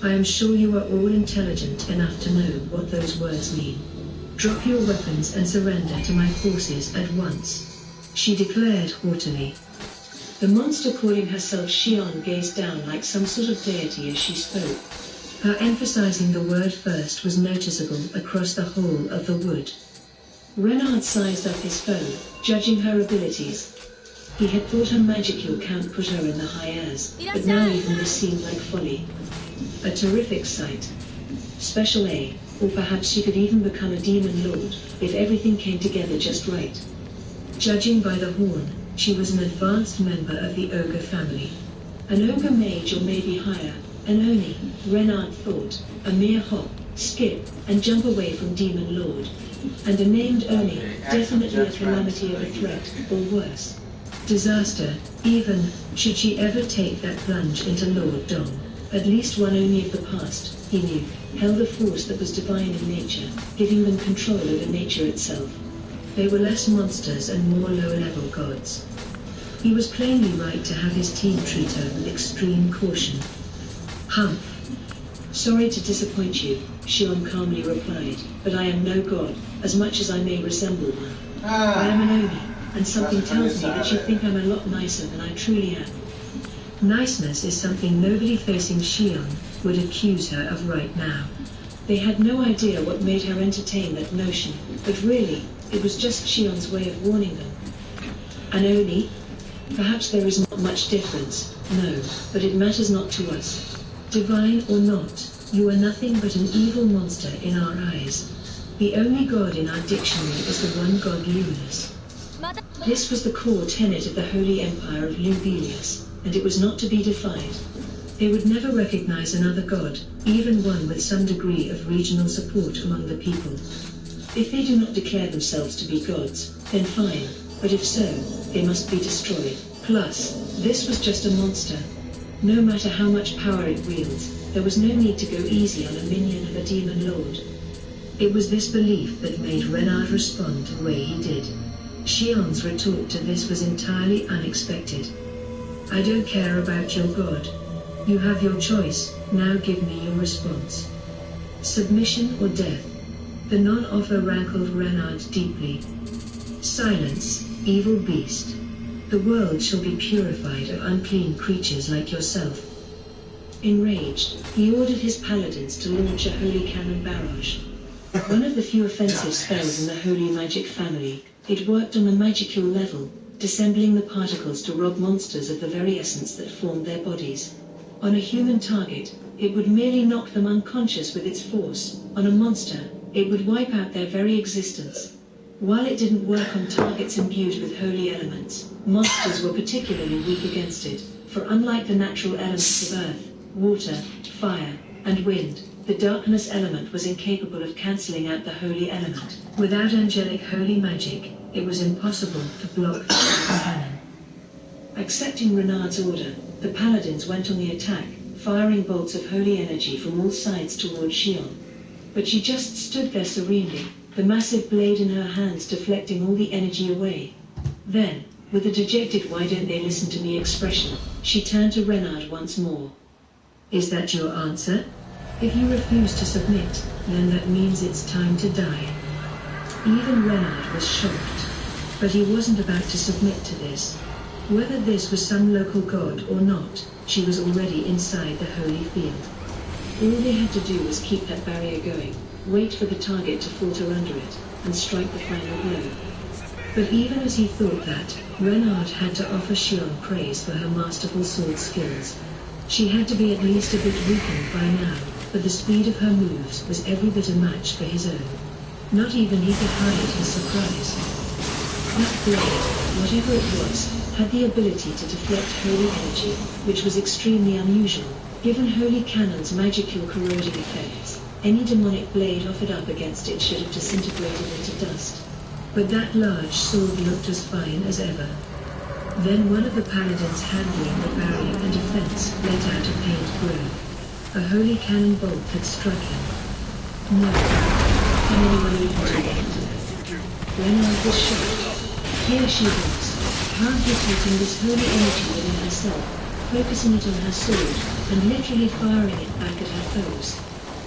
I am sure you are all intelligent enough to know what those words mean. Drop your weapons and surrender to my forces at once, she declared haughtily. The monster calling herself Xion gazed down like some sort of deity as she spoke. Her emphasizing the word first was noticeable across the whole of the wood. Renard sized up his foe, judging her abilities. He had thought her magical count put her in the high airs, but now even this seemed like folly. A terrific sight. Special A, or perhaps she could even become a demon lord, if everything came together just right. Judging by the horn, she was an advanced member of the ogre family. An ogre mage or maybe higher, an Oni, Renard thought, a mere hop, skip, and jump away from demon lord. And a named Oni, definitely a calamity of a threat, or worse. Disaster, even, should she ever take that plunge into Lord Dom. At least one Oni of the past, he knew, held a force that was divine in nature, giving them control over nature itself. They were less monsters and more low-level gods. He was plainly right to have his team treat her with extreme caution. Humph. Sorry to disappoint you, Xion calmly replied, but I am no god, as much as I may resemble one. I am an Oni, and something tells me that you think I'm a lot nicer than I truly am. Niceness is something nobody facing Xion would accuse her of right now. They had no idea what made her entertain that notion, but really, it was just Xion's way of warning them. An Oni? Perhaps there is not much difference, no, but it matters not to us. Divine or not, you are nothing but an evil monster in our eyes. The only god in our dictionary is the one god Luminous. This was the core tenet of the Holy Empire of Luvelius, and it was not to be defied. They would never recognize another god, even one with some degree of regional support among the people. If they do not declare themselves to be gods, then fine, but if so, they must be destroyed. Plus, this was just a monster. No matter how much power it wields, there was no need to go easy on a minion of a demon lord. It was this belief that made Renard respond the way he did. Xion's retort to this was entirely unexpected. I don't care about your god. You have your choice, now give me your response. Submission or death? The non-offer rankled Renard deeply. Silence, evil beast. The world shall be purified of unclean creatures like yourself. Enraged, he ordered his paladins to launch a holy cannon barrage. One of the few offensive spells in the holy magic family, it worked on a magical level, dissembling the particles to rob monsters of the very essence that formed their bodies. On a human target, it would merely knock them unconscious with its force. On a monster, it would wipe out their very existence. While it didn't work on targets imbued with holy elements, monsters were particularly weak against it, for unlike the natural elements of earth, water, fire, and wind, the darkness element was incapable of cancelling out the holy element. Without angelic holy magic, it was impossible to block the cannon. Accepting Renard's order, the paladins went on the attack, firing bolts of holy energy from all sides toward Xion. But she just stood there serenely, the massive blade in her hands deflecting all the energy away. Then, with a dejected "why don't they listen to me" expression, she turned to Renard once more. Is that your answer? If you refuse to submit, then that means it's time to die. Even Renard was shocked. But he wasn't about to submit to this. Whether this was some local god or not, she was already inside the holy field. All they had to do was keep that barrier going, wait for the target to falter under it, and strike the final blow. But even as he thought that, Renard had to offer Xion praise for her masterful sword skills. She had to be at least a bit weakened by now, but the speed of her moves was every bit a match for his own. Not even he could hide his surprise. That blade, whatever it was, had the ability to deflect holy energy, which was extremely unusual, given holy cannon's magical corroding effects. Any demonic blade offered up against it should have disintegrated into dust. But that large sword looked as fine as ever. Then one of the paladins handling the barrier and defense let out a pained groan. A holy cannon bolt had struck him. No. Can anyone even do that? Renard was shocked. Here she was, transmutating this holy energy within herself, focusing it on her sword, and literally firing it back at her foes.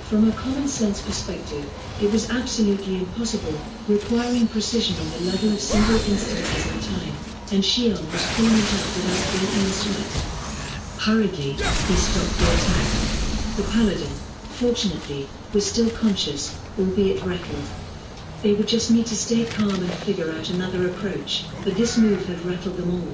From a common-sense perspective, it was absolutely impossible, requiring precision on the level of single instances in time, and Shion was pulling it up without breaking a sweat. Hurriedly, he stopped the attack. The paladin, fortunately, was still conscious, albeit rattled. They would just need to stay calm and figure out another approach, but this move had rattled them all.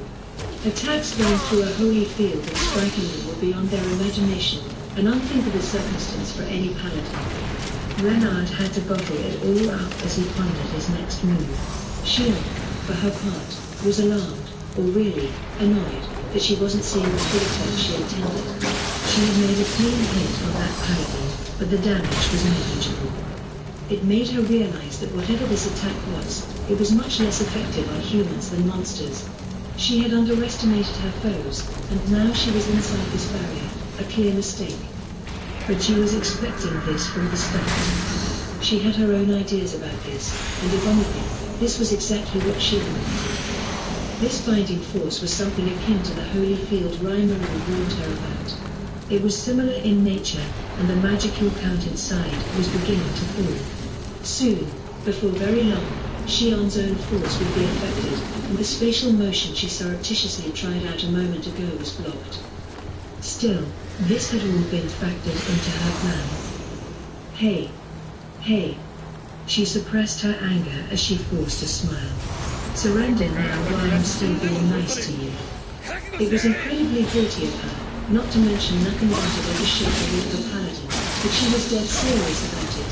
Attacks going through a holy field and striking them were beyond their imagination, an unthinkable circumstance for any paladin. Renard had to bottle it all up as he pondered his next move. Shion, for her part, was alarmed, or really, annoyed, that she wasn't seeing the full effect she intended. She had made a clean hit on that paladin, but the damage was negligible. It made her realize that whatever this attack was, it was much less effective on humans than monsters. She had underestimated her foes, and now she was inside this barrier, a clear mistake. But she was expecting this from the start. She had her own ideas about this, and if anything, this was exactly what she wanted. This binding force was something akin to the holy field Raimaru warned her about. It was similar in nature, and the magical count inside was beginning to fall. Soon, before very long, Shion's own force would be affected, and the spatial motion she surreptitiously tried out a moment ago was blocked. Still, this had all been factored into her plan. Hey. She suppressed her anger as she forced a smile. Surrender now while I'm still being nice to you. It was incredibly haughty of her, not to mention nothing wanted her to shake the weight of a paladin, but she was dead serious about it.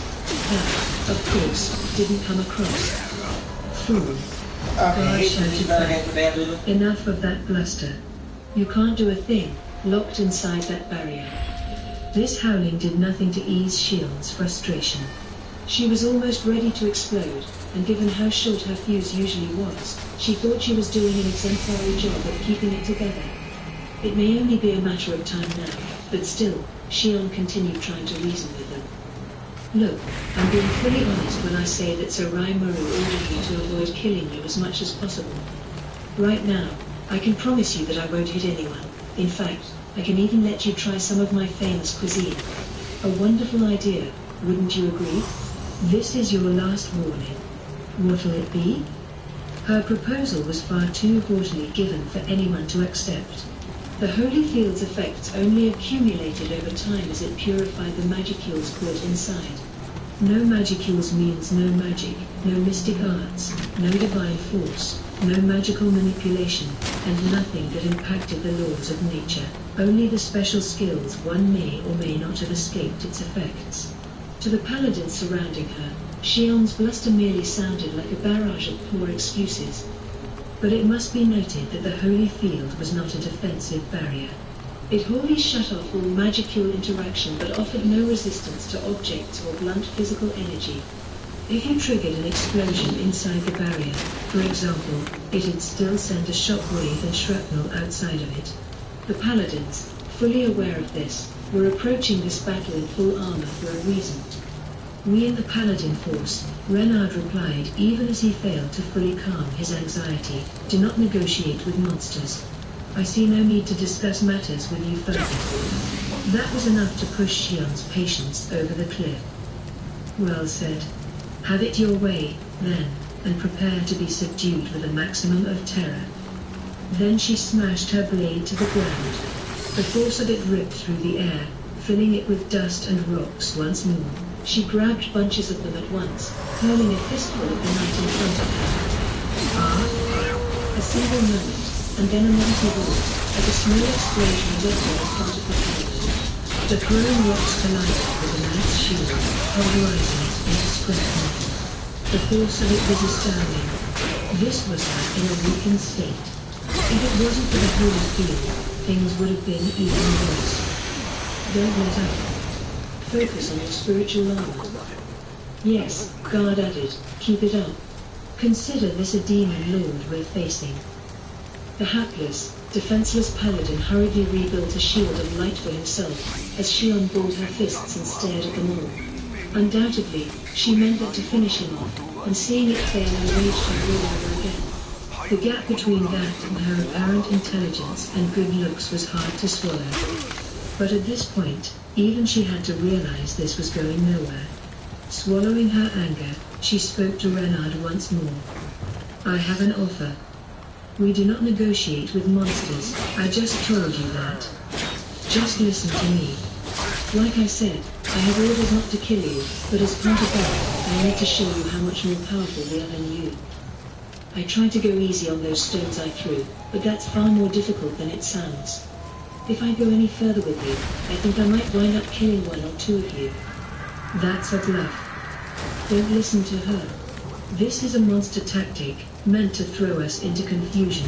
That, of course, didn't come across. Fool. God shouted back. Enough of that bluster. You can't do a thing, locked inside that barrier. This howling did nothing to ease Shion's frustration. She was almost ready to explode, and given how short her fuse usually was, she thought she was doing an exemplary job of keeping it together. It may only be a matter of time now, but still, Shion continued trying to reason with them. Look, I'm being fully honest when I say that Sir Raimaru ordered me to avoid killing you as much as possible. Right now, I can promise you that I won't hit anyone. In fact, I can even let you try some of my famous cuisine. A wonderful idea, wouldn't you agree? This is your last warning. What'll it be? Her proposal was far too haughtily given for anyone to accept. The holy field's effects only accumulated over time as it purified the magicules caught inside. No magicules means no magic, no mystic arts, no divine force, no magical manipulation, and nothing that impacted the laws of nature, only the special skills one may or may not have escaped its effects. To the paladins surrounding her, Shion's bluster merely sounded like a barrage of poor excuses. But it must be noted that the holy field was not a defensive barrier. It wholly shut off all magical interaction but offered no resistance to objects or blunt physical energy. If you triggered an explosion inside the barrier, for example, it'd still send a shockwave and shrapnel outside of it. The paladins, fully aware of this, were approaching this battle in full armor for a reason. We in the paladin force, Renard replied even as he failed to fully calm his anxiety, do not negotiate with monsters. I see no need to discuss matters with you further. That was enough to push Shion's patience over the cliff. Well said. Have it your way, then, and prepare to be subdued with a maximum of terror. Then she smashed her blade to the ground. The force of it ripped through the air, filling it with dust and rocks once more. She grabbed bunches of them at once, hurling a fistful at the knight in front of her. A single moment, and then a mighty roar, as a small explosion erupted in front of the paladin. The thrown rocks collided with the knight's shield, pulverizing it into scrap. The force of it was astounding. This was her in a weakened state. If it wasn't for the holy field, things would have been even worse. Don't let up. Focus on your spiritual armor. Yes, guard added, keep it up. Consider this a demon lord we're facing. The hapless, defenseless paladin hurriedly rebuilt a shield of light for himself, as Shion balled her fists and stared at them all. Undoubtedly, she meant that to finish him off, and seeing it fail enraged her all over again. The gap between that and her apparent intelligence and good looks was hard to swallow. But at this point, even she had to realize this was going nowhere. Swallowing her anger, she spoke to Renard once more. I have an offer. We do not negotiate with monsters, I just told you that. Just listen to me. Like I said, I have orders not to kill you, but as part of that, I need to show you how much more powerful we are than you. I tried to go easy on those stones I threw, but that's far more difficult than it sounds. If I go any further with you, I think I might wind up killing one or two of you. That's a bluff. Don't listen to her. This is a monster tactic, meant to throw us into confusion.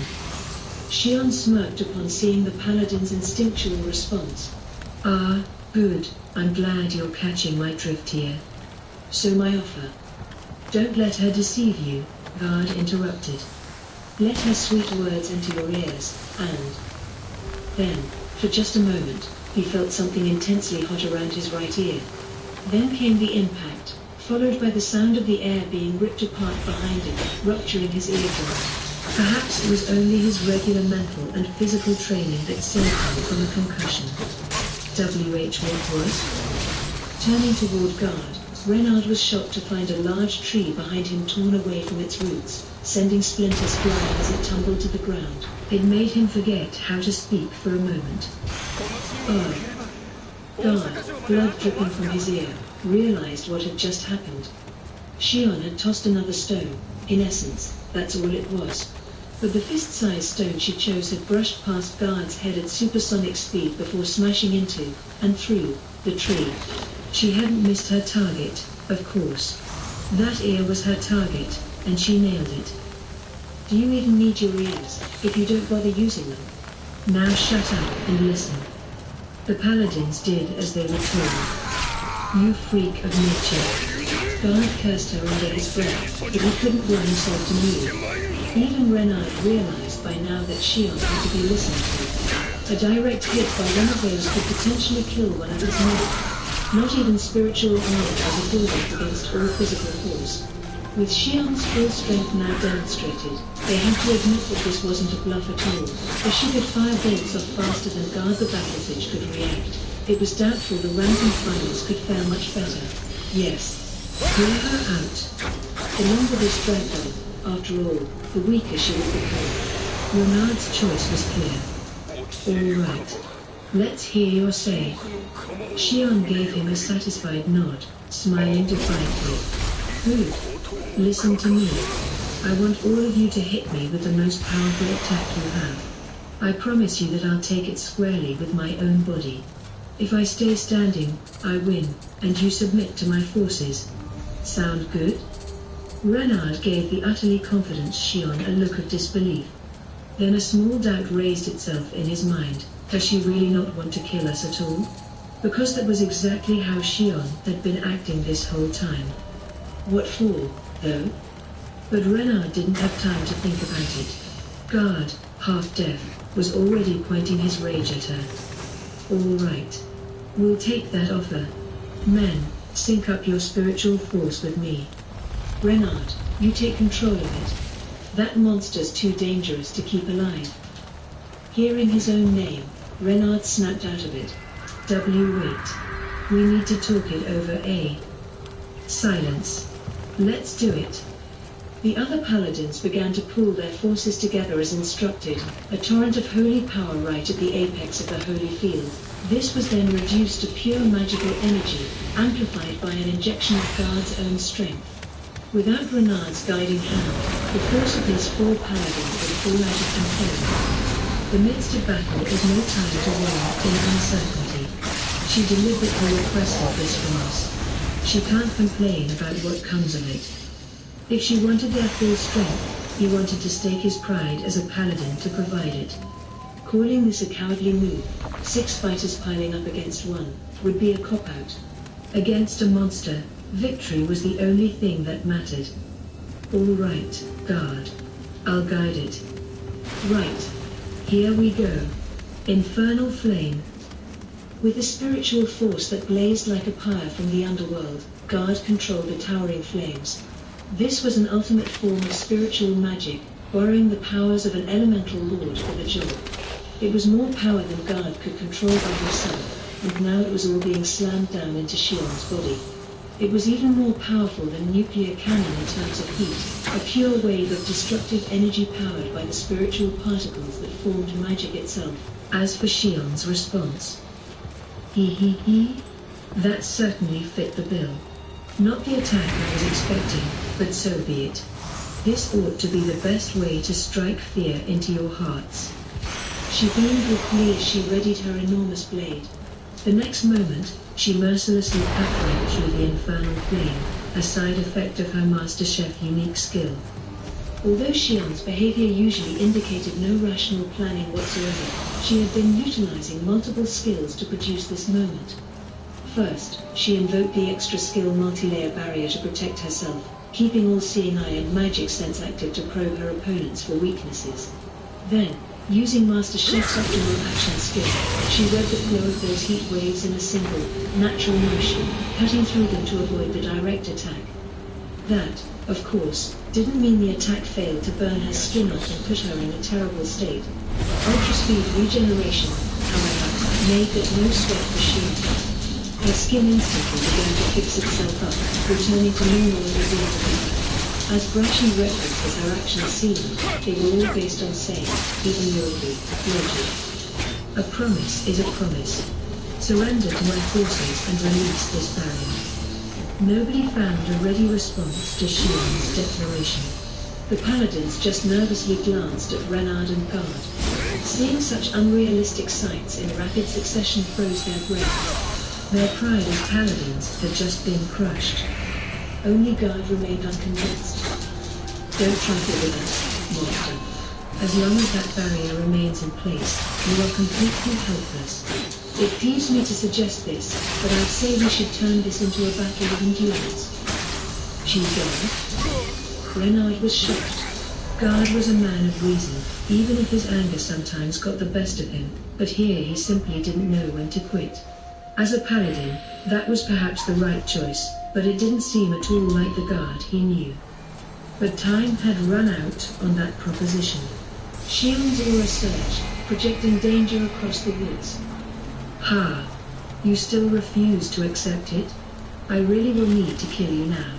Shion smirked upon seeing the paladin's instinctual response. Ah, good, I'm glad you're catching my drift here. So my offer. Don't let her deceive you, Guard interrupted. Let her sweet words into your ears, and... Then, for just a moment, he felt something intensely hot around his right ear. Then came the impact, followed by the sound of the air being ripped apart behind him, rupturing his eardrum. Perhaps it was only his regular mental and physical training that saved him from a concussion. What was? Turning toward Guard, Renard was shocked to find a large tree behind him torn away from its roots, sending splinters flying as it tumbled to the ground. It made him forget how to speak for a moment. Guard, blood dripping from his ear, realized what had just happened. Shion had tossed another stone. In essence, that's all it was. But the fist-sized stone she chose had brushed past Guard's head at supersonic speed before smashing into, and through, the tree. She hadn't missed her target, of course. That ear was her target, and she nailed it. Do you even need your ears, if you don't bother using them? Now shut up and listen. The paladins did as they were told. You freak of nature. Guard cursed her under his breath, but he couldn't bring himself to move. Even Renard realized by now that Shion had to be listened to. A direct hit by one of those could potentially kill one of his men. Not even spiritual armor was afforded against all physical force. With Shion's full strength now demonstrated, they had to admit that this wasn't a bluff at all, as she could fire bolts off faster than Guard the Battlefidge could react. It was doubtful the rampant fighters could fare much better. Yes. Hear her out. The longer this dragged on, after all, the weaker she would become. Renard's choice was clear. All right. Let's hear your say. Shion gave him a satisfied nod, smiling defiantly. Good. Listen to me. I want all of you to hit me with the most powerful attack you have. I promise you that I'll take it squarely with my own body. If I stay standing, I win, and you submit to my forces. Sound good? Renard gave the utterly confident Shion a look of disbelief. Then a small doubt raised itself in his mind. Does she really not want to kill us at all? Because that was exactly how Shion had been acting this whole time. What for, though? But Renard didn't have time to think about it. Guard, half-deaf, was already pointing his rage at her. All right. We'll take that offer. Men, sync up your spiritual force with me. Renard, you take control of it. That monster's too dangerous to keep alive. Hearing his own name, Renard snapped out of it. Wait. We need to talk it over, eh? Silence. Let's do it. The other paladins began to pool their forces together as instructed, a torrent of holy power right at the apex of the holy field. This was then reduced to pure magical energy, amplified by an injection of Guard's own strength. Without Renard's guiding hand, the force of these four paladins would fall out of control. The midst of battle is no time to wallow in uncertainty. She deliberately requested this from us. She can't complain about what comes of it. If she wanted their full strength, he wanted to stake his pride as a paladin to provide it. Calling this a cowardly move, 6 fighters piling up against one, would be a cop-out. Against a monster, victory was the only thing that mattered. All right, Guard. I'll guide it. Right. Here we go. Infernal flame. With a spiritual force that blazed like a pyre from the underworld, Guard controlled the towering flames. This was an ultimate form of spiritual magic, borrowing the powers of an elemental lord for the job. It was more power than Guard could control by himself, and now it was all being slammed down into Shion's body. It was even more powerful than nuclear cannon in terms of heat, a pure wave of destructive energy powered by the spiritual particles that formed magic itself. As for Shion's response, that certainly fit the bill. Not the attack I was expecting, but so be it. This ought to be the best way to strike fear into your hearts. She beamed with glee as she readied her enormous blade. The next moment, she mercilessly cut right through the infernal flame, a side effect of her Master Chef unique skill. Although Shion's behavior usually indicated no rational planning whatsoever, she had been utilizing multiple skills to produce this moment. First, she invoked the extra skill multi-layer barrier to protect herself, keeping all seeing eye and magic sense active to probe her opponents for weaknesses. Then, using Master Chef's optimal action skill, she read the flow of those heat waves in a single, natural motion, cutting through them to avoid the direct attack. That, of course, didn't mean the attack failed to burn her skin off and put her in a terrible state. Ultra-speed regeneration, however, made that no sweat for Shion. Her skin instantly began to fix itself up, returning to normal in a blink of an eye. As brashy reckless as her actions seemed, they were all based on sane, even worldly, logic. A promise is a promise. Surrender to my forces and release this barrier. Nobody found a ready response to Shion's declaration. The paladins just nervously glanced at Renard and Guard. Seeing such unrealistic sights in rapid succession froze their brains. Their pride as paladins had just been crushed. Only Guard remained unconvinced. Don't trifle with us, Master. As long as that barrier remains in place, you are completely helpless. It peeves me to suggest this, but I'd say we should turn this into a battle of endurance. Choose Guard? Renard was shocked. Guard was a man of reason, even if his anger sometimes got the best of him, but here he simply didn't know when to quit. As a paladin, that was perhaps the right choice, but it didn't seem at all like the Guard he knew. But time had run out on that proposition. Shion's aura surged, projecting danger across the woods. Ha! You still refuse to accept it? I really will need to kill you now.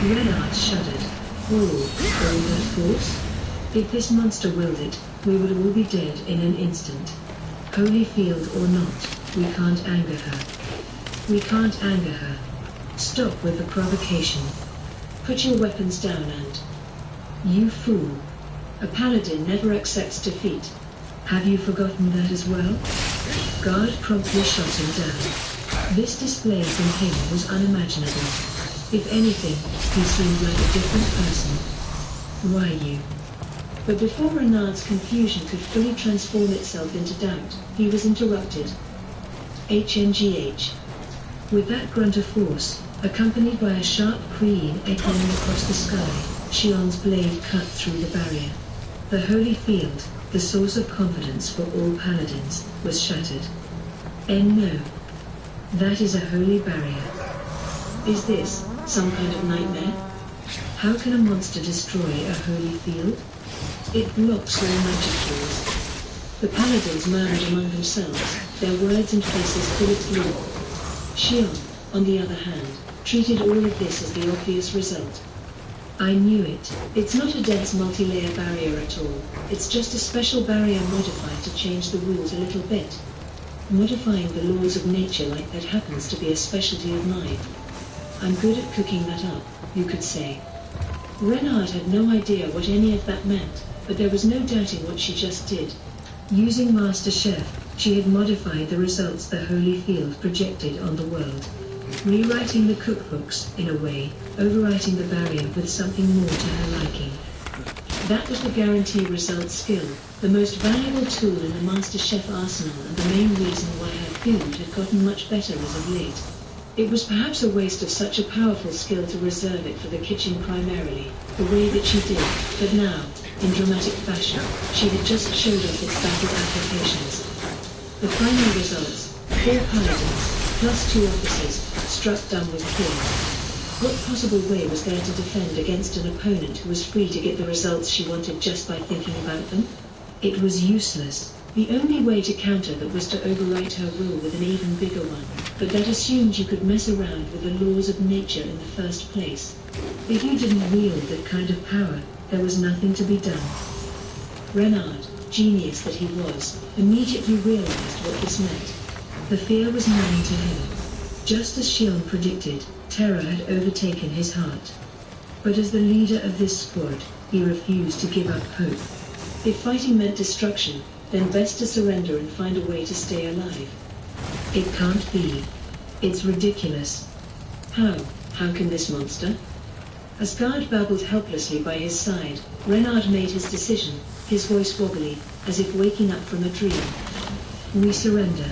Renard shuddered. All that force? If this monster willed it, we would all be dead in an instant. Holyfield or not, we can't anger her. We can't anger her. Stop with the provocation. Put your weapons down and... You fool. A paladin never accepts defeat. Have you forgotten that as well? Guard promptly shot him down. This display from him was unimaginable. If anything, he seemed like a different person. Why you? But before Renard's confusion could fully transform itself into doubt, he was interrupted. HNGH. With that grunt of force, accompanied by a sharp creen echoing across the sky, Shion's blade cut through the barrier. The holy field, the source of confidence for all paladins, was shattered. And no. That is a holy barrier. Is this some kind of nightmare? How can a monster destroy a holy field? It blocks all magic tools. The paladins murmured among themselves, their words and faces full of gloom. Shion, on the other hand, treated all of this as the obvious result. I knew it. It's not a dense multi-layer barrier at all. It's just a special barrier modified to change the rules a little bit. Modifying the laws of nature like that happens to be a specialty of mine. I'm good at cooking that up, you could say. Renard had no idea what any of that meant, but there was no doubting what she just did. Using Master Chef, she had modified the results the Holy Field projected on the world. Rewriting the cookbooks, in a way, overwriting the barrier with something more to her liking. That was the guarantee result skill, the most valuable tool in the Master Chef arsenal and the main reason why her food had gotten much better as of late. It was perhaps a waste of such a powerful skill to reserve it for the kitchen primarily, the way that she did, but now, in dramatic fashion, she had just showed off its baffled applications. The final results, 4 paladins, plus 2 officers, struck dumb with fear. What possible way was there to defend against an opponent who was free to get the results she wanted just by thinking about them? It was useless. The only way to counter that was to overwrite her will with an even bigger one, but that assumed you could mess around with the laws of nature in the first place. If you didn't wield that kind of power, there was nothing to be done. Renard, genius that he was, immediately realized what this meant. The fear was known to him. Just as Shion predicted, terror had overtaken his heart. But as the leader of this squad, he refused to give up hope. If fighting meant destruction, then best to surrender and find a way to stay alive. It can't be. It's ridiculous. How? How can this monster? As Guard babbled helplessly by his side, Renard made his decision, his voice wobbly, as if waking up from a dream. We surrender.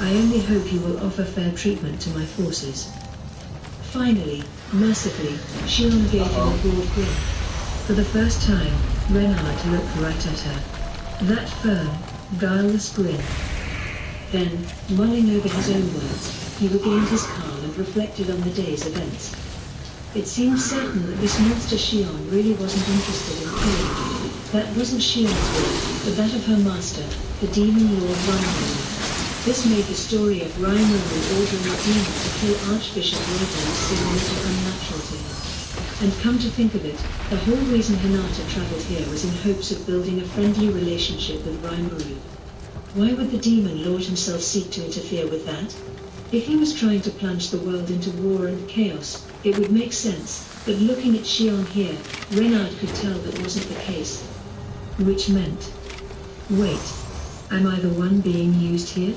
I only hope you will offer fair treatment to my forces. Finally, mercifully, Shion gave him a broad grin. For the first time, Renard looked right at her. That firm, guileless grin. Then, mulling over his own words, he regained his calm and reflected on the day's events. It seemed certain that this monster Shion really wasn't interested in killing. That wasn't Shion's will, but that of her master, the demon lord Raimaru. This made the story of Raimaru ordering a demon to kill Archbishop Rodan seem a little unnatural to him. And come to think of it, the whole reason Hinata traveled here was in hopes of building a friendly relationship with Raimaru. Why would the demon lord himself seek to interfere with that? If he was trying to plunge the world into war and chaos, it would make sense, but looking at Shion here, Renard could tell that wasn't the case. Which meant... Wait, am I the one being used here?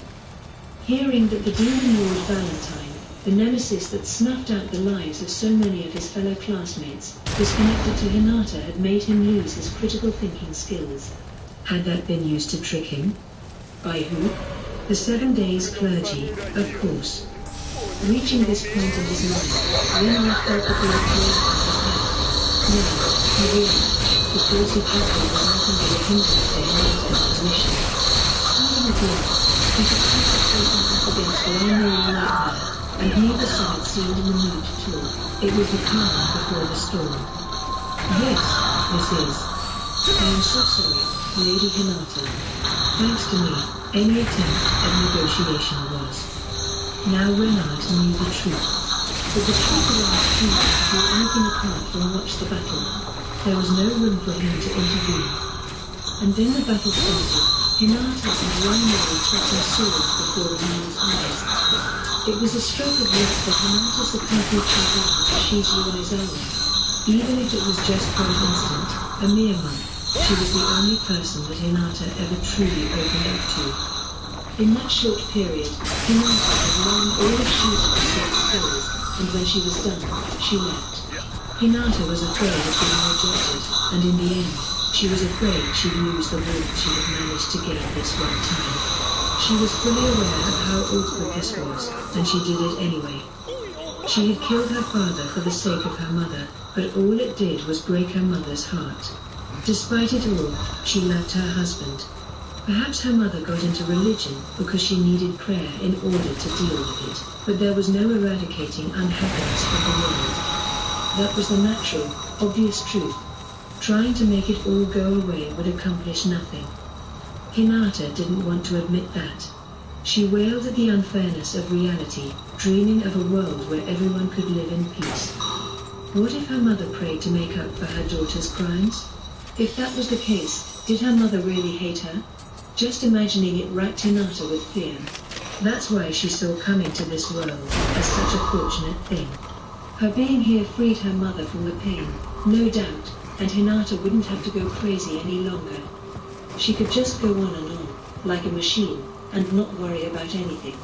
Hearing that the demon lord Valentine, the nemesis that snuffed out the lives of so many of his fellow classmates, was connected to Hinata had made him lose his critical thinking skills. Had that been used to trick him? By who? The 7 Days clergy, of course. Reaching this point in his mind, Renard felt the blood flowing from his head. No, he realized, the cruelty pathway was nothing but a hindrance to Hinata's mission. Even again, he could see the facing up against Raimaru right now, and neither side seemed in the mood to talk. It was the calm before the storm. Yes, this is. I am so sorry, Lady Hinata. Thanks to me, any attempt at negotiation was. Now Renard knew the truth. But the truth allowed him to do anything apart from watch the battle. There was no room for him to intervene. And then the battle started. Hinata and Raimaru threatened swords before the man's eyes. It was a stroke of luck that Hinata accompanied Shizuru to Shizu on his own. Even if it was just for an instant, a mere month, she was the only person that Hinata ever truly opened up to. In that short period, Hinata had learned all of Shizu's great skills, and when she was done, she left. Hinata was afraid of being rejected, and in the end, she was afraid she'd lose the warmth she had managed to gain this one time. She was fully aware of how awkward this was, and she did it anyway. She had killed her father for the sake of her mother, but all it did was break her mother's heart. Despite it all, she loved her husband. Perhaps her mother got into religion because she needed prayer in order to deal with it, but there was no eradicating unhappiness from the world. That was the natural, obvious truth. Trying to make it all go away would accomplish nothing. Hinata didn't want to admit that. She wailed at the unfairness of reality, dreaming of a world where everyone could live in peace. What if her mother prayed to make up for her daughter's crimes? If that was the case, did her mother really hate her? Just imagining it racked Hinata with fear. That's why she saw coming to this world as such a fortunate thing. Her being here freed her mother from the pain, no doubt, and Hinata wouldn't have to go crazy any longer. She could just go on and on, like a machine, and not worry about anything.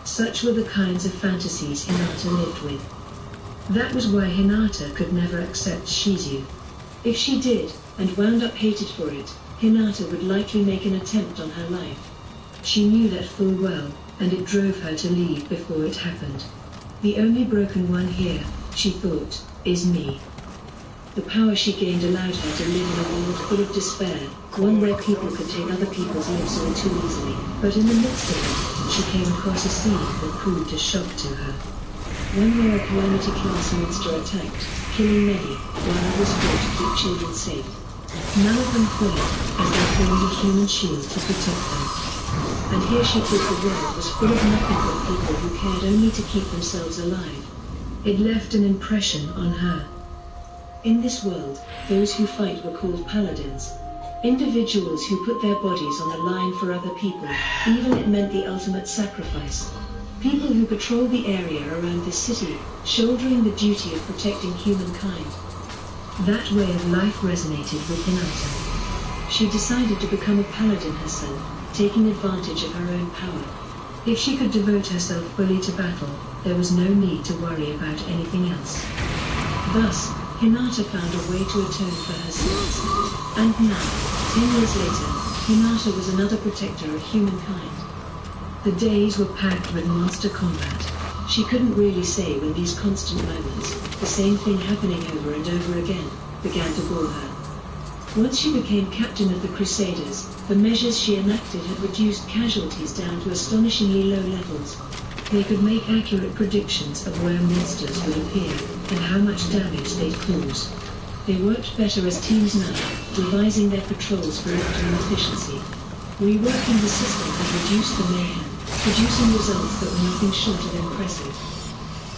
Such were the kinds of fantasies Hinata lived with. That was why Hinata could never accept Shizu. If she did, and wound up hated for it, Hinata would likely make an attempt on her life. She knew that full well, and it drove her to leave before it happened. The only broken one here, she thought, is me. The power she gained allowed her to live in a world full of despair, one where people could take other people's lives all too easily. But in the midst of it, she came across a scene that proved a shock to her. One where a Calamity class monster attacked, killing many, while others fought to keep children safe. None of them fled, as they formed a human shield to protect them. And here she thought the world was full of nothing but people who cared only to keep themselves alive. It left an impression on her. In this world, those who fight were called paladins. Individuals who put their bodies on the line for other people, even if it meant the ultimate sacrifice. People who patrol the area around this city, shouldering the duty of protecting humankind. That way of life resonated with Hinata. She decided to become a paladin herself, taking advantage of her own power. If she could devote herself fully to battle, there was no need to worry about anything else. Thus, Hinata found a way to atone for her sins. And now, 10 years later, Hinata was another protector of humankind. The days were packed with monster combat. She couldn't really say when these constant moments, the same thing happening over and over again, began to bore her. Once she became captain of the Crusaders, the measures she enacted had reduced casualties down to astonishingly low levels. They could make accurate predictions of where monsters would appear, and how much damage they'd cause. They worked better as teams now, devising their patrols for optimum efficiency. Reworking the system had reduced the mayhem, producing results that were nothing short of impressive.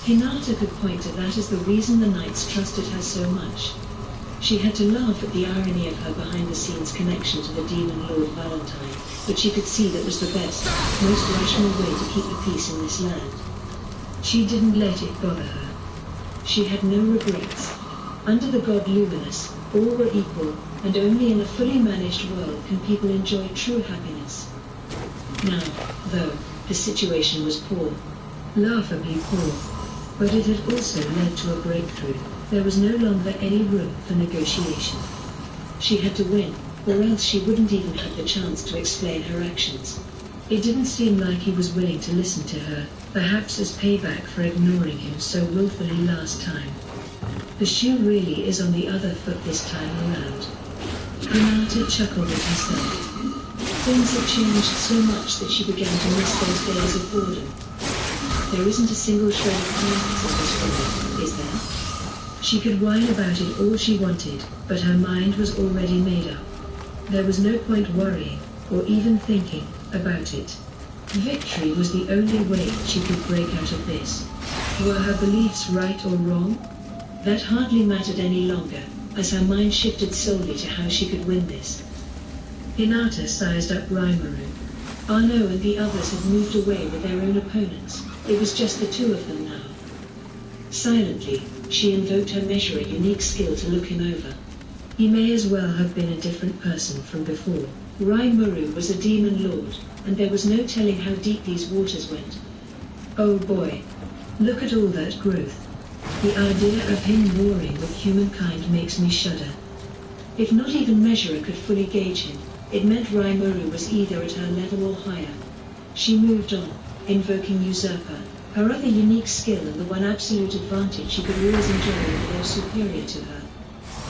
Hinata could point to that as the reason the knights trusted her so much. She had to laugh at the irony of her behind-the-scenes connection to the demon Lord Valentine, but she could see that was the best, most rational way to keep the peace in this land. She didn't let it bother her. She had no regrets. Under the god Luminous, all were equal, and only in a fully managed world can people enjoy true happiness. Now, though, the situation was poor. Laughably poor. But it had also led to a breakthrough. There was no longer any room for negotiation. She had to win, or else she wouldn't even have the chance to explain her actions. It didn't seem like he was willing to listen to her, perhaps as payback for ignoring him so willfully last time. The shoe really is on the other foot this time around. Hinata chuckled at herself. Things had changed so much that she began to miss those days of boredom. There isn't a single shred of kindness in this world, is there? She could whine about it all she wanted, but her mind was already made up. There was no point worrying, or even thinking, about it. Victory was the only way she could break out of this. Were her beliefs right or wrong? That hardly mattered any longer, as her mind shifted solely to how she could win this. Hinata sized up Rimuru. Arno and the others had moved away with their own opponents. It was just the two of them now. Silently, she invoked her measure, a unique skill to look him over. He may as well have been a different person from before. Rimuru was a demon lord, and there was no telling how deep these waters went. Oh boy. Look at all that growth. The idea of him warring with humankind makes me shudder. If not even Measurer could fully gauge him, it meant Rimuru was either at her level or higher. She moved on, invoking Usurper, her other unique skill and the one absolute advantage she could always enjoy over those superior to her.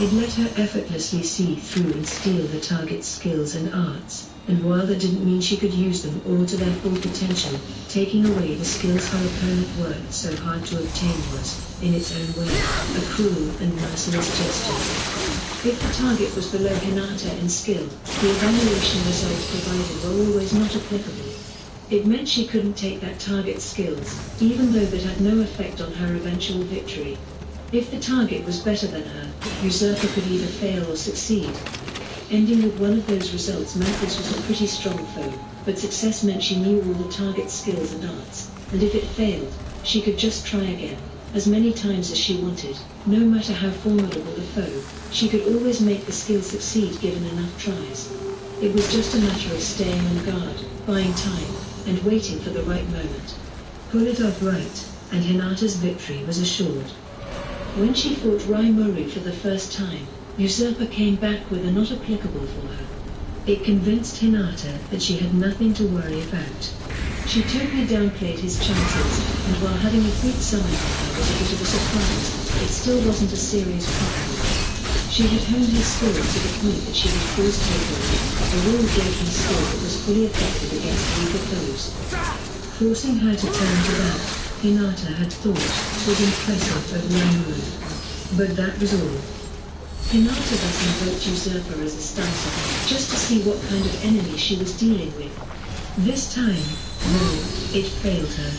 It let her effortlessly see through and steal the target's skills and arts, and while that didn't mean she could use them all to their full potential, taking away the skills her opponent worked so hard to obtain was, in its own way, a cruel and merciless gesture. If the target was below Hinata in skill, the evaluation results provided were always not applicable. It meant she couldn't take that target's skills, even though that had no effect on her eventual victory. If the target was better than her, Usurper could either fail or succeed. Ending with one of those results meant this was a pretty strong foe, but success meant she knew all the target's skills and arts, and if it failed, she could just try again, as many times as she wanted. No matter how formidable the foe, she could always make the skill succeed given enough tries. It was just a matter of staying on guard, buying time, and waiting for the right moment. Pull it off right, and Hinata's victory was assured. When she fought Rimuru for the first time, Usurper came back with a not applicable for her. It convinced Hinata that she had nothing to worry about. She totally downplayed his chances, and while having a quick summon on her was a bit of a surprise, it still wasn't a serious problem. She had honed her skill to the point that she could force takeaway, a rule-breaking skill that was fully effective against weaker foes. Forcing her to turn to that, Hinata had thought, was impressive of Rimuru. But that was all. Hinata thus invoked Usurper as a starter, just to see what kind of enemy she was dealing with. This time, though, it failed her.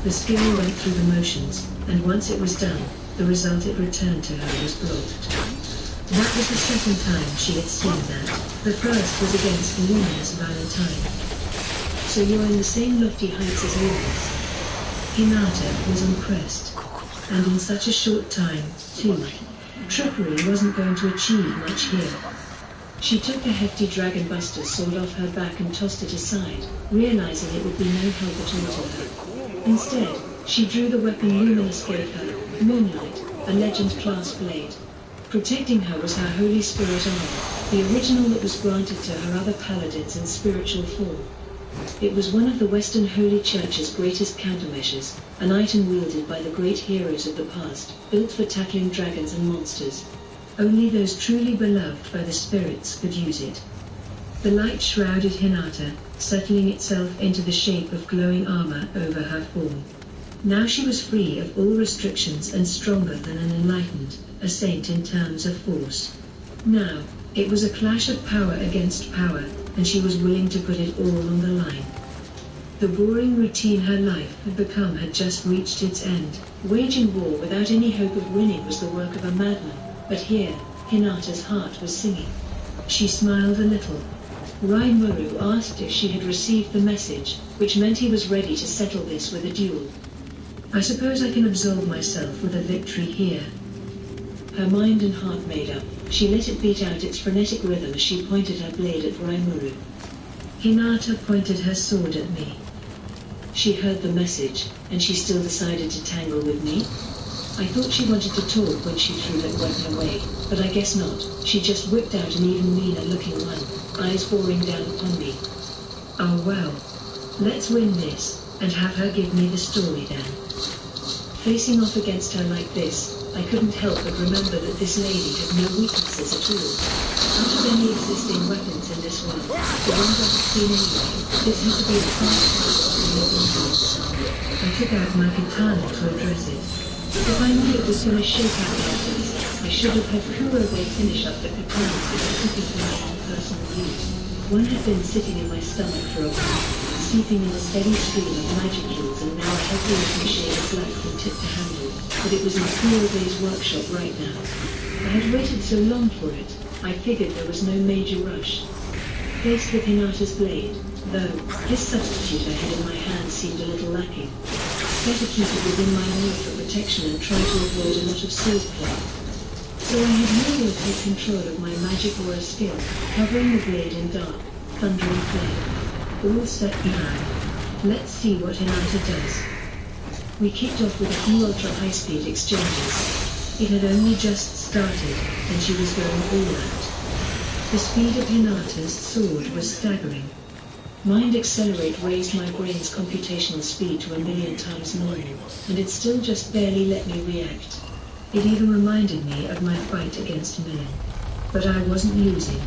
The skill went through the motions, and once it was done, the result it returned to her was blocked. That was the second time she had seen that. The first was against Luminous Valentine. So you're in the same lofty heights as Luminous. Hinata was impressed. And in such a short time, too. Trickery wasn't going to achieve much here. She took a hefty Dragon Buster sword off her back and tossed it aside, realizing it would be no help at all to her. Instead, she drew the weapon Luminous gave her, Moonlight, a Legend-class blade. Protecting her was her Holy Spirit armor, the original that was granted to her other paladins in spiritual form. It was one of the Western Holy Church's greatest countermeasures, an item wielded by the great heroes of the past, built for tackling dragons and monsters. Only those truly beloved by the spirits could use it. The light shrouded Hinata, settling itself into the shape of glowing armor over her form. Now she was free of all restrictions and stronger than an enlightened, a saint in terms of force. Now, it was a clash of power against power, and she was willing to put it all on the line. The boring routine her life had become had just reached its end. Waging war without any hope of winning was the work of a madman, but here, Hinata's heart was singing. She smiled a little. Raimuru asked if she had received the message, which meant he was ready to settle this with a duel. I suppose I can absolve myself with a victory here. Her mind and heart made up, she let it beat out its frenetic rhythm as she pointed her blade at Raimuru. Hinata pointed her sword at me. She heard the message, and she still decided to tangle with me? I thought she wanted to talk when she threw that weapon away, but I guess not. She just whipped out an even meaner looking one, eyes boring down upon me. Oh well. Let's win this, and have her give me the story then. Facing off against her like this, I couldn't help but remember that this lady had no weaknesses at all. Out of any existing weapons in this world, the ones I've seen anyway, this had to be the fastest one. I took out my katana to address it. If I knew it was going to shake out the others, I should have had Kurobe finish up the katanas that I took into my own personal use. One had been sitting in my stomach for a while, steeping in a steady stream of magicules, and now a heavy looking shade of black from tip to handle, but it was in Kurobe's workshop right now. I had waited so long for it, I figured there was no major rush. Faced with Hinata's blade, though, this substitute I had in my hand seemed a little lacking. Better keep it within my mold for protection and try to avoid a lot of sword play. So I had no way to take control of my magic aura skill, covering the blade in dark, thundering flame. All set now. Let's see what Hinata does. We kicked off with a few ultra-high-speed exchanges. It had only just started, and she was going all out. The speed of Hinata's sword was staggering. Mind Accelerate raised my brain's computational speed to 1,000,000 times normal, and it still just barely let me react. It even reminded me of my fight against Millen. But I wasn't losing.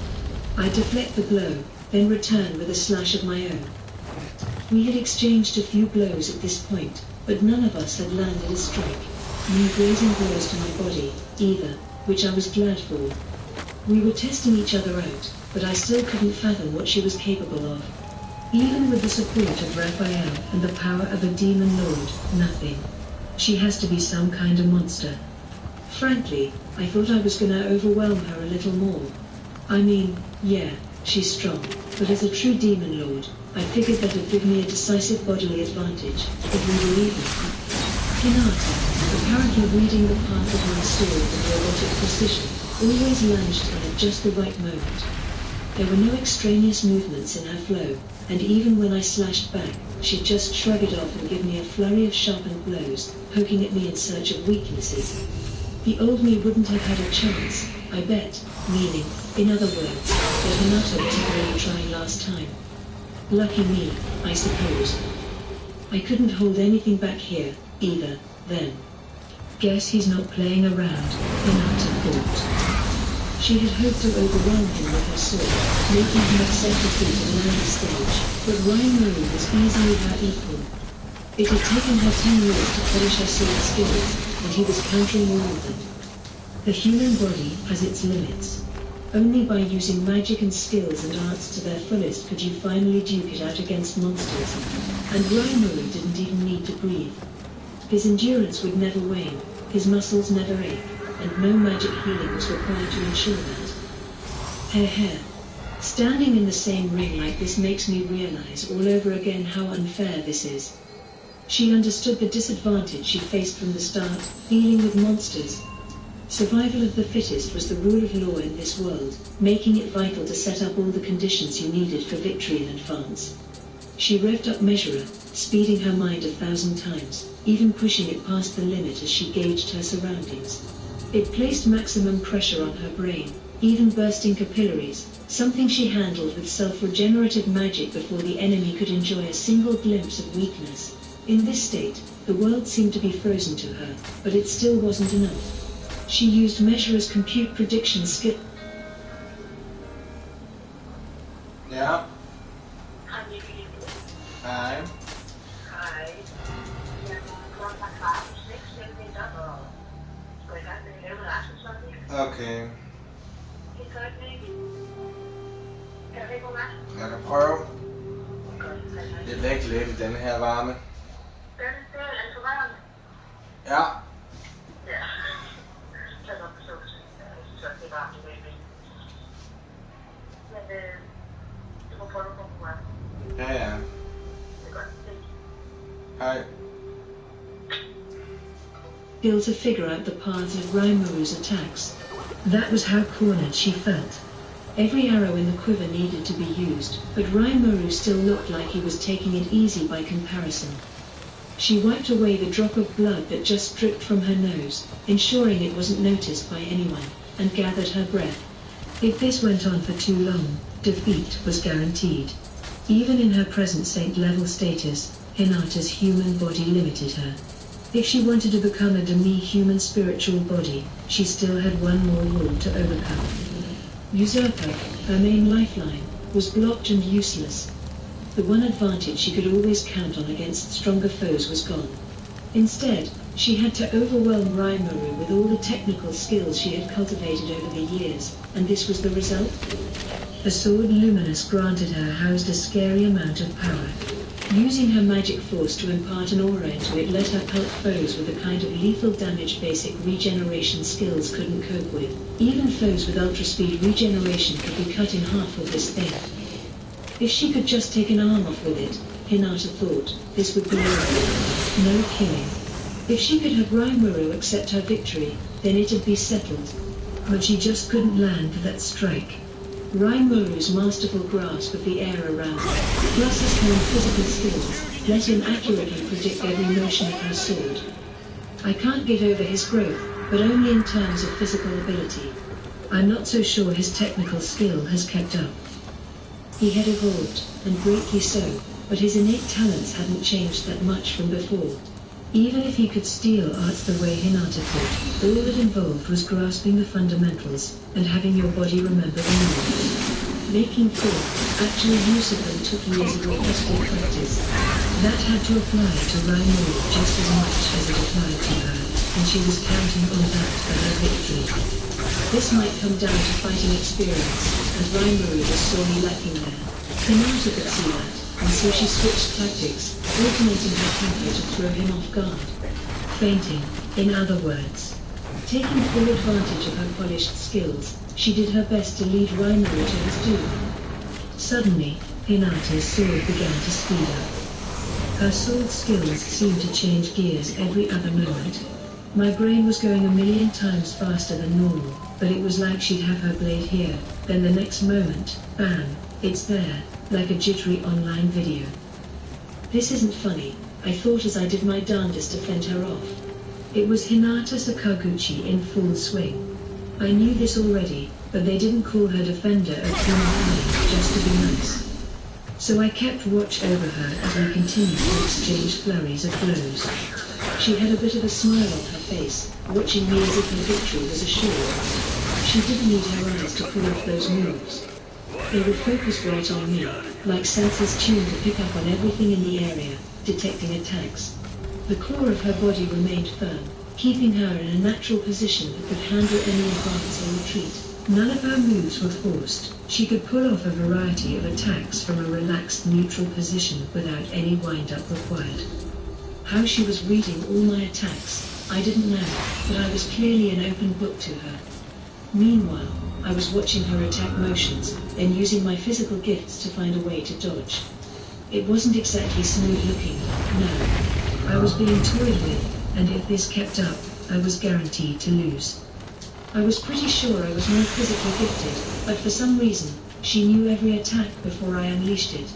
I'd deflect the blow, then return with a slash of my own. We had exchanged a few blows at this point, but none of us had landed a strike. No grazing blows to my body, either, which I was glad for. We were testing each other out, but I still couldn't fathom what she was capable of. Even with the support of Raphael and the power of a demon lord, nothing. She has to be some kind of monster. Frankly, I thought I was gonna overwhelm her a little more. I mean, yeah, she's strong, but as a true demon lord, I figured that'd give me a decisive bodily advantage, if we were even. Hinata, apparently reading the path of my sword with robotic precision, always lunged at just the right moment. There were no extraneous movements in her flow, and even when I slashed back, she'd just shrug it off and give me a flurry of sharpened blows, poking at me in search of weaknesses. The old me wouldn't have had a chance, I bet, meaning, in other words, that Hinata wasn't really trying last time. Lucky me, I suppose. I couldn't hold anything back here, either, then. Guess he's not playing around, Hinata thought. She had hoped to overwhelm him with her sword, making him accept defeat at an early stage, but Raimuru was easily her equal. It had taken her 10 years to polish her sword skills, and he was countering all of them. The human body has its limits. Only by using magic and skills and arts to their fullest could you finally duke it out against monsters. And Rimuru didn't even need to breathe. His endurance would never wane, his muscles never ache, and no magic healing was required to ensure that. Hair. Standing in the same ring like this makes me realize all over again how unfair this is. She understood the disadvantage she faced from the start, dealing with monsters. Survival of the fittest was the rule of law in this world, making it vital to set up all the conditions you needed for victory in advance. She revved up Measurer, speeding her mind 1,000 times, even pushing it past the limit as she gauged her surroundings. It placed maximum pressure on her brain, even bursting capillaries, something she handled with self-regenerative magic before the enemy could enjoy a single glimpse of weakness. In this state, the world seemed to be frozen to her, but it still wasn't enough. She used Measurer's compute prediction skill. Ja. Hej. Hej. Jamen, klokken er 6, jeg er op og går i gang med at lave noget aftensmad. Okay. Det gør ikke. Kan du ikke gå med? Jeg kan prøve. Godt. Det er væk lidt i denne her varme. Det er alt for varmt. Ja. Ja. Så er det nok forståelse. Så det er varmt i dag. Men du må prøve at komme på mig. Ja, ja. Det er godt. Hej. Skill to figure out the paths of Rimuru's attacks. That was how cornered she felt. Every arrow in the quiver needed to be used, but Rimuru still looked like he was taking it easy by comparison. She wiped away the drop of blood that just dripped from her nose, ensuring it wasn't noticed by anyone, and gathered her breath. If this went on for too long, defeat was guaranteed. Even in her present saint-level status, Hinata's human body limited her. If she wanted to become a demi-human spiritual body, she still had one more wall to overcome. Usurper, her main lifeline, was blocked and useless. The one advantage she could always count on against stronger foes was gone. Instead, she had to overwhelm Rimuru with all the technical skills she had cultivated over the years, and this was the result. The sword Luminous granted her housed a scary amount of power. Using her magic force to impart an aura into it let her pelt foes with a kind of lethal damage basic regeneration skills couldn't cope with. Even foes with ultra-speed regeneration could be cut in half with this thing. If she could just take an arm off with it, Hinata thought, this would be over. No killing. If she could have Rimuru accept her victory, then it'd be settled. But she just couldn't land that strike. Rimuru's masterful grasp of the air around her, plus his own physical skills, let him accurately predict every motion of her sword. I can't get over his growth, but only in terms of physical ability. I'm not so sure his technical skill has kept up. He had evolved, and greatly so, but his innate talents hadn't changed that much from before. Even if he could steal arts the way Hinata could, all it involved was grasping the fundamentals, and having your body remember the moves. Making full, actual use of them took years of repeated practice. That had to apply to Rimuru just as much as it applied to her, and she was counting on that for her victory. This might come down to fighting experience, and Rimuru was sorely lacking there. Hinata could see that, and so she switched tactics, alternating her tempo to throw him off guard. Feinting, in other words. Taking full advantage of her polished skills, she did her best to lead Rimuru to his doom. Suddenly, Hinata's sword began to speed up. Her sword skills seemed to change gears every other moment. My brain was going 1,000,000 times faster than normal, but it was like she'd have her blade here, then the next moment, bam, it's there, like a jittery online video. This isn't funny, I thought as I did my darndest to fend her off. It was Hinata Sakaguchi in full swing. I knew this already, but they didn't call her defender of humankind just to be nice. So I kept watch over her as we continued to exchange flurries of blows. She had a bit of a smile on her face, watching me as if her victory was assured. She didn't need her eyes to pull off those moves. They were focused right on me, like sensors tuned to pick up on everything in the area, detecting attacks. The core of her body remained firm, keeping her in a natural position that could handle any advance or retreat. None of her moves were forced. She could pull off a variety of attacks from a relaxed neutral position without any wind-up required. How she was reading all my attacks, I didn't know, but I was clearly an open book to her. Meanwhile, I was watching her attack motions, then using my physical gifts to find a way to dodge. It wasn't exactly smooth looking, no. I was being toyed with, and if this kept up, I was guaranteed to lose. I was pretty sure I was more physically gifted, but for some reason, she knew every attack before I unleashed it.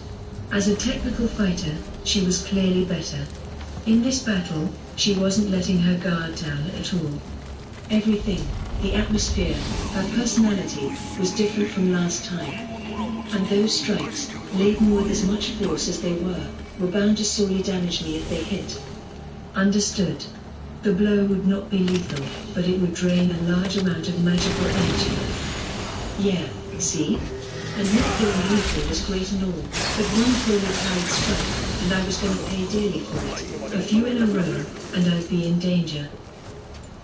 As a technical fighter, she was clearly better. In this battle, she wasn't letting her guard down at all. Everything, the atmosphere, her personality, was different from last time. And those strikes, laden with as much force as they were bound to sorely damage me if they hit. Understood. The blow would not be lethal, but it would drain a large amount of magical energy. Yeah, see? And not being lethal was great and all, but one poorly carried strike, and I was going to pay dearly for it. A few in a row, and I'd be in danger.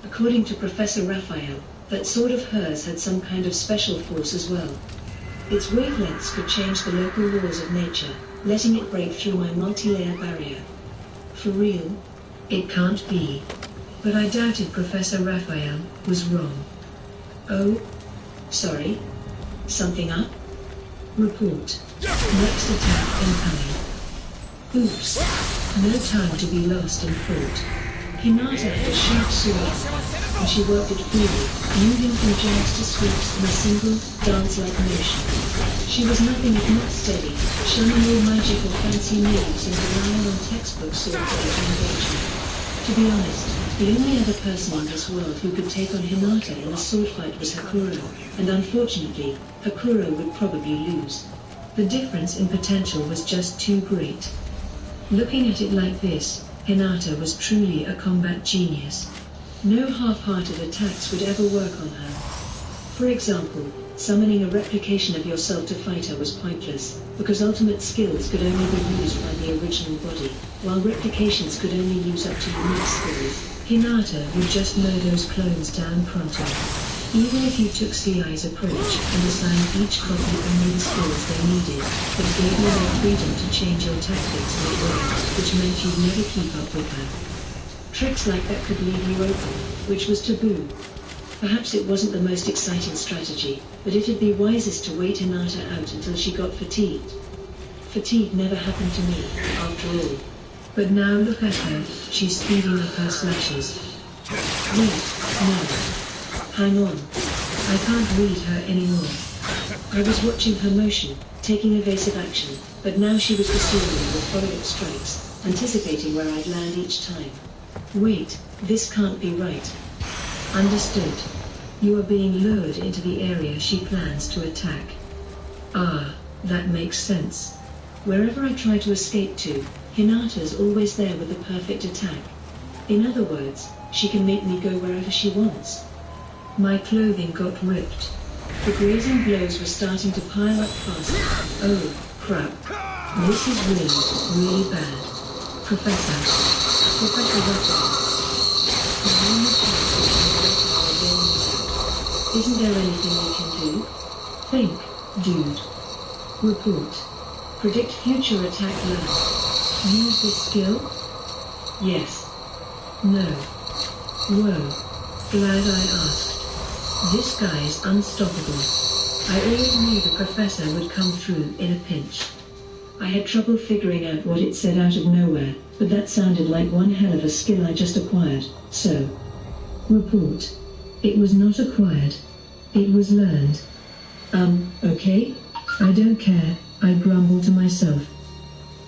According to Professor Raphael, that sword of hers had some kind of special force as well. Its wavelengths could change the local laws of nature, letting it break through my multi-layer barrier. For real? It can't be. But I doubted Professor Raphael was wrong. Oh? Sorry? Something up? Report. Next attack incoming. Oops. No time to be lost in thought. Hinata had a sharp sword, and she worked it freely, moving from jabs to sweeps in a single, dance-like motion. She was nothing if not steady, shunning all magic or fancy moves and relying on textbook sword dodge and engagement. To be honest, the only other person in this world who could take on Hinata in a sword fight was Hakuro, and unfortunately, Hakuro would probably lose. The difference in potential was just too great. Looking at it like this, Hinata was truly a combat genius. No half-hearted attacks would ever work on her. For example, summoning a replication of yourself to fight her was pointless, because ultimate skills could only be used by the original body, while replications could only use up to unique skills. Hinata would just mow those clones down pronto. Even if you took CI's approach and assigned each copy only the skills they needed, it gave you the freedom to change your tactics midway, which meant you'd never keep up with her. Tricks like that could leave you open, which was taboo. Perhaps it wasn't the most exciting strategy, but it'd be wisest to wait Hinata out until she got fatigued. Fatigue never happened to me, after all. But now look at her, she's speeding up her slashes. Wait, no. Hang on. I can't read her anymore. I was watching her motion, taking evasive action, but now she was pursuing me with follow-up strikes, anticipating where I'd land each time. Wait, this can't be right. Understood. You are being lured into the area she plans to attack. Ah, that makes sense. Wherever I try to escape to, Hinata's always there with the perfect attack. In other words, she can make me go wherever she wants. My clothing got ripped. The grazing blows were starting to pile up fast. Oh, crap. This is really bad. Professor Raphael. Isn't there anything we can do? Think, dude. Report. Predict future attack land. Use this skill? Yes. No. Whoa. Glad I asked. This guy's unstoppable. I always knew the professor would come through in a pinch. I had trouble figuring out what it said out of nowhere, but that sounded like one hell of a skill I just acquired, so... Report. It was not acquired. It was learned. Okay? I don't care, I grumbled to myself.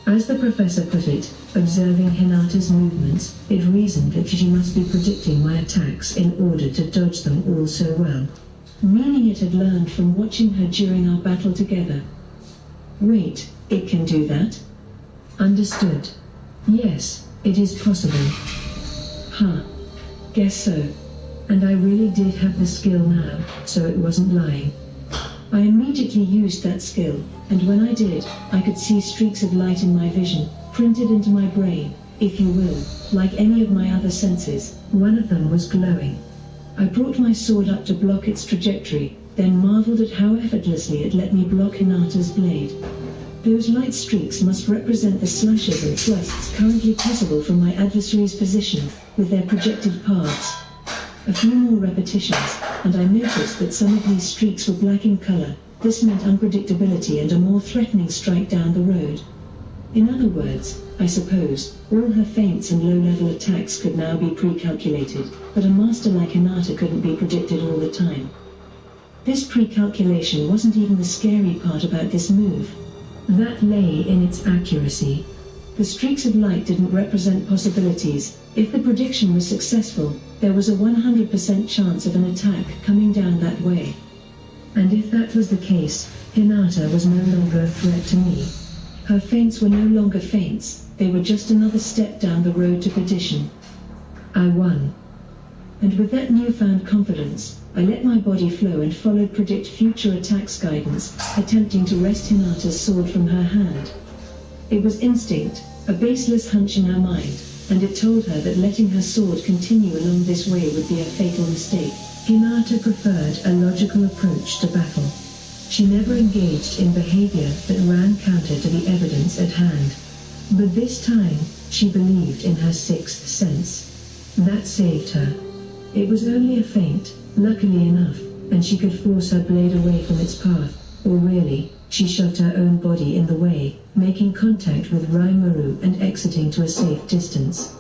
As the professor put it, observing Hinata's movements, it reasoned that she must be predicting my attacks in order to dodge them all so well. Meaning it had learned from watching her during our battle together. Wait, it can do that? Understood. Yes, it is possible. Huh. Guess so. And I really did have the skill now, so it wasn't lying. I immediately used that skill, and when I did, I could see streaks of light in my vision, printed into my brain, if you will, like any of my other senses. One of them was glowing. I brought my sword up to block its trajectory, then marveled at how effortlessly it let me block Hinata's blade. Those light streaks must represent the slashes and thrusts currently possible from my adversary's position, with their projected paths. A few more repetitions, and I noticed that some of these streaks were black in color. This meant unpredictability and a more threatening strike down the road. In other words, I suppose, all her feints and low-level attacks could now be pre-calculated, but a master like Hinata couldn't be predicted all the time. This pre-calculation wasn't even the scary part about this move. That lay in its accuracy. The streaks of light didn't represent possibilities. If the prediction was successful, there was a 100% chance of an attack coming down that way. And if that was the case, Hinata was no longer a threat to me. Her feints were no longer feints, they were just another step down the road to perdition. I won. And with that newfound confidence, I let my body flow and followed predict future attacks guidance, attempting to wrest Hinata's sword from her hand. It was instinct, a baseless hunch in her mind, and it told her that letting her sword continue along this way would be a fatal mistake. Hinata preferred a logical approach to battle. She never engaged in behavior that ran counter to the evidence at hand. But this time, she believed in her sixth sense. That saved her. It was only a feint, luckily enough, and she could force her blade away from its path, or really, she shoved her own body in the way, making contact with Rimuru and exiting to a safe distance.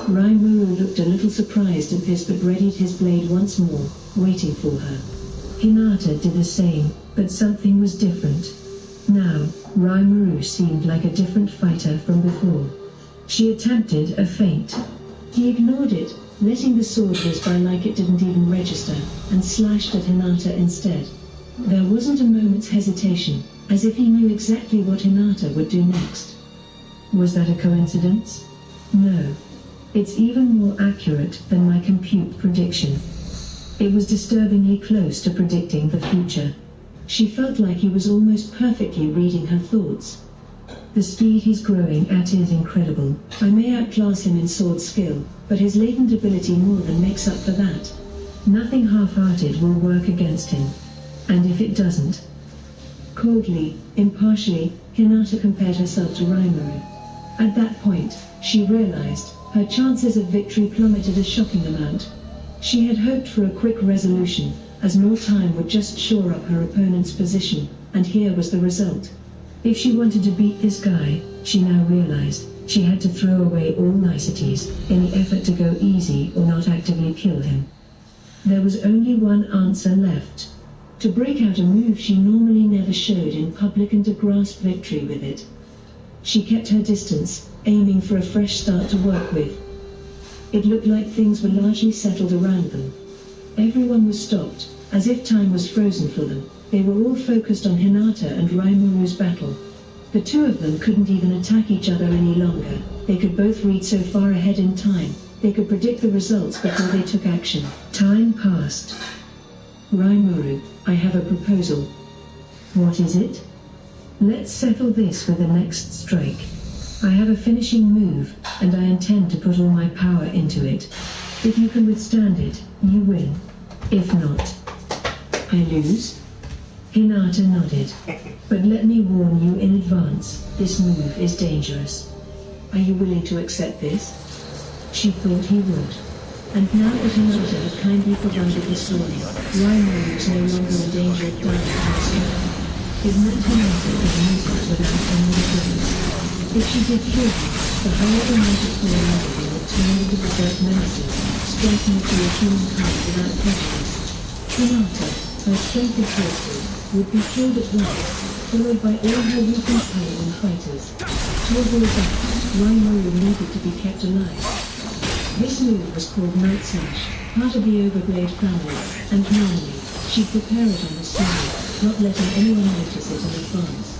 Rimuru looked a little surprised at this but readied his blade once more, waiting for her. Hinata did the same, but something was different. Now, Rimuru seemed like a different fighter from before. She attempted a feint. He ignored it, letting the sword whiz by like it didn't even register, and slashed at Hinata instead. There wasn't a moment's hesitation, as if he knew exactly what Hinata would do next. Was that a coincidence? No. It's even more accurate than my compute prediction. It was disturbingly close to predicting the future. She felt like he was almost perfectly reading her thoughts. The speed he's growing at is incredible. I may outclass him in sword skill, but his latent ability more than makes up for that. Nothing half-hearted will work against him. And if it doesn't? Coldly, impartially, Hinata compared herself to Rimuru. At that point, she realized, her chances of victory plummeted a shocking amount. She had hoped for a quick resolution, as more time would just shore up her opponent's position, and here was the result. If she wanted to beat this guy, she now realized, she had to throw away all niceties, in the effort to go easy or not actively kill him. There was only one answer left. To break out a move she normally never showed in public and to grasp victory with it. She kept her distance, aiming for a fresh start to work with. It looked like things were largely settled around them. Everyone was stopped, as if time was frozen for them. They were all focused on Hinata and Rimuru's battle. The two of them couldn't even attack each other any longer. They could both read so far ahead in time, they could predict the results before they took action. Time passed. Rimuru, I have a proposal. What is it? Let's settle this for the next strike. I have a finishing move, and I intend to put all my power into it. If you can withstand it, you win. If not, I lose? Hinata nodded. But let me warn you in advance, this move is dangerous. Are you willing to accept this? She thought he would. And now that Hinata had kindly provided the story, Rimuru was no longer in danger of dying herself. It meant Hinata could use it without any regrets. If she did kill him, the higher amount of poor energy would turn into berserk menaces, striking through a humankind without prejudice. Hinata, her strength exhausted, would be killed at once, followed by all her weakened paladin fighters. To avoid that, Rimuru needed to be kept alive. This move was called Night Slash, part of the Overblade family, and normally, she'd prepare it on the side, not letting anyone notice it in advance.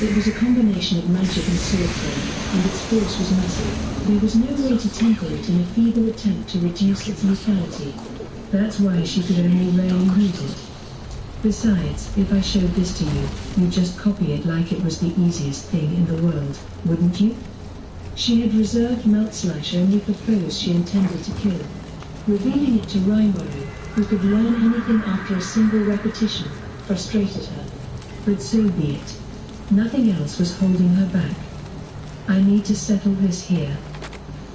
It was a combination of magic and swordplay, and its force was massive. There was no way to temper it in a feeble attempt to reduce its lethality. That's why she could only rarely use it. Besides, if I showed this to you, you'd just copy it like it was the easiest thing in the world, wouldn't you? She had reserved Meltslash only for foes she intended to kill. Revealing it to Raimaru, who could learn anything after a single repetition, frustrated her. But so be it. Nothing else was holding her back. I need to settle this here.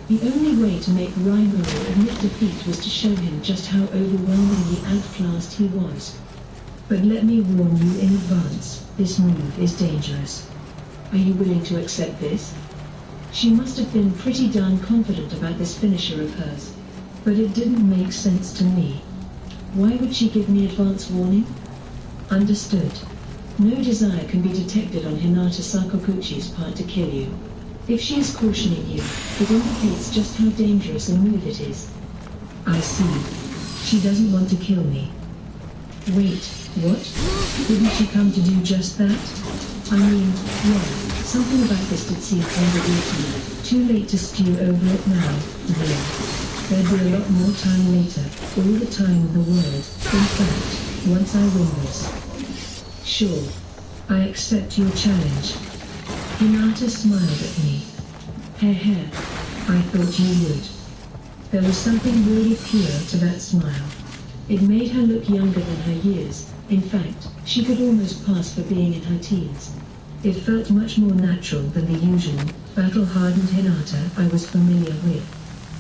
The only way to make Raimaru admit defeat was to show him just how overwhelmingly outclassed he was. But let me warn you in advance, this move is dangerous. Are you willing to accept this? She must have been pretty darn confident about this finisher of hers. But it didn't make sense to me. Why would she give me advance warning? Understood. No desire can be detected on Hinata Sakaguchi's part to kill you. If she is cautioning you, it indicates just how dangerous a move it is. I see. She doesn't want to kill me. Wait, what? Didn't she come to do just that? I mean, yeah, something about this did seem kind of weird to me. Too late to stew over it now, though. There'd be a lot more time later, all the time in the world, in fact, once I win this. Sure. I accept your challenge. Hinata smiled at me. Heh, I thought you would. There was something really pure to that smile. It made her look younger than her years. In fact, she could almost pass for being in her teens. It felt much more natural than the usual, battle-hardened Hinata I was familiar with.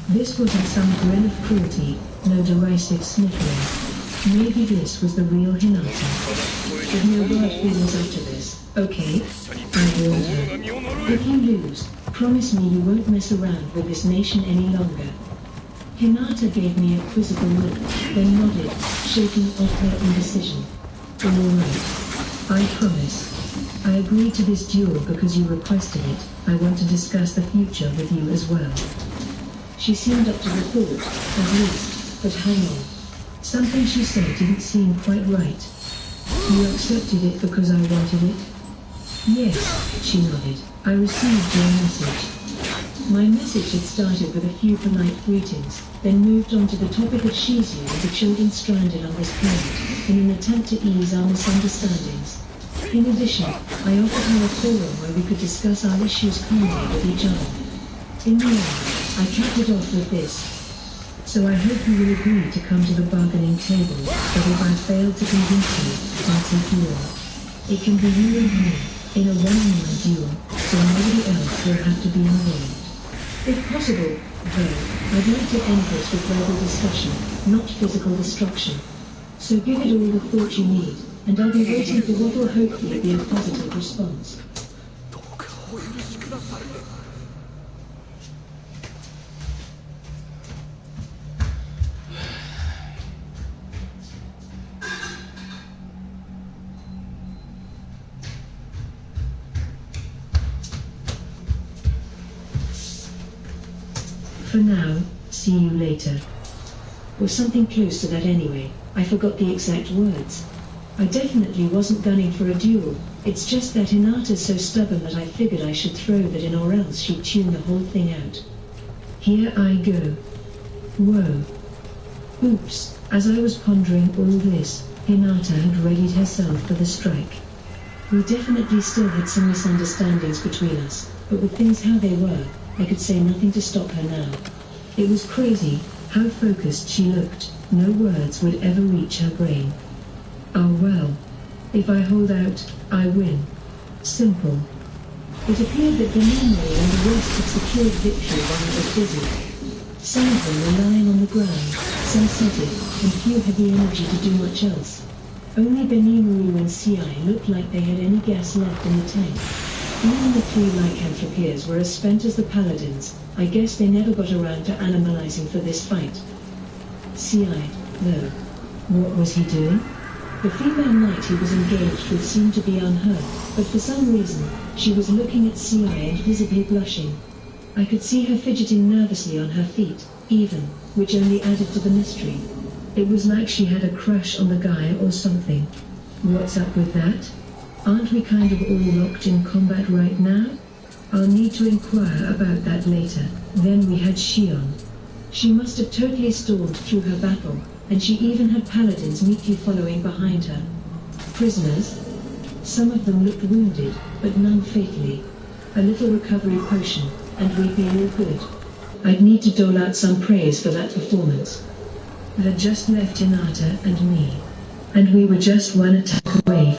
This wasn't some grin of cruelty, no derisive sniffling. Maybe this was the real Hinata. With no hard feelings after this, okay? I warned her. If you lose, promise me you won't mess around with this nation any longer. Hinata gave me a quizzical look, then nodded, shaking off her indecision. All right. I promise. I agreed to this duel because you requested it. I want to discuss the future with you as well. She seemed up to the thought, at least, but hang on. Something she said didn't seem quite right. You accepted it because I wanted it? Yes, she nodded. I received your message. My message had started with a few polite greetings, then moved on to the topic of Shizu and the children stranded on this planet, in an attempt to ease our misunderstandings. In addition, I offered her a forum where we could discuss our issues calmly with each other. In the end, I capped it off with this. So I hope you will agree to come to the bargaining table, but if I fail to convince you, I'll take you on. It can be you and me, in a one-on-one duel, so nobody else will have to be involved. If possible, though, I'd like to end this with verbal discussion, not physical destruction. So give it all the thought you need, and I'll be waiting for what will hopefully be a positive response. For now, see you later. Or something close to that anyway. I forgot the exact words. I definitely wasn't gunning for a duel. It's just that Hinata's so stubborn that I figured I should throw that in or else she'd tune the whole thing out. Here I go. Whoa. Oops. As I was pondering all this, Hinata had readied herself for the strike. We definitely still had some misunderstandings between us, but with things how they were, I could say nothing to stop her now. It was crazy, how focused she looked. No words would ever reach her brain. Oh well. If I hold out, I win. Simple. It appeared that Benigno and the rest had secured victory while I was busy. Some of them were lying on the ground, some seated, and few had the energy to do much else. Only Benigno and CI looked like they had any gas left in the tank. Even the three lycanthropiers were as spent as the paladins. I guess they never got around to animalizing for this fight. CI, though. What was he doing? The female knight he was engaged with seemed to be unhurt, but for some reason, she was looking at CI and visibly blushing. I could see her fidgeting nervously on her feet, even, which only added to the mystery. It was like she had a crush on the guy or something. What's up with that? Aren't we kind of all locked in combat right now? I'll need to inquire about that later. Then we had Shion. She must have totally stormed through her battle, and she even had paladins meekly following behind her. Prisoners? Some of them looked wounded, but none fatally. A little recovery potion, and we'd be all good. I'd need to dole out some praise for that performance. They'd just left Inata and me. And we were just one attack away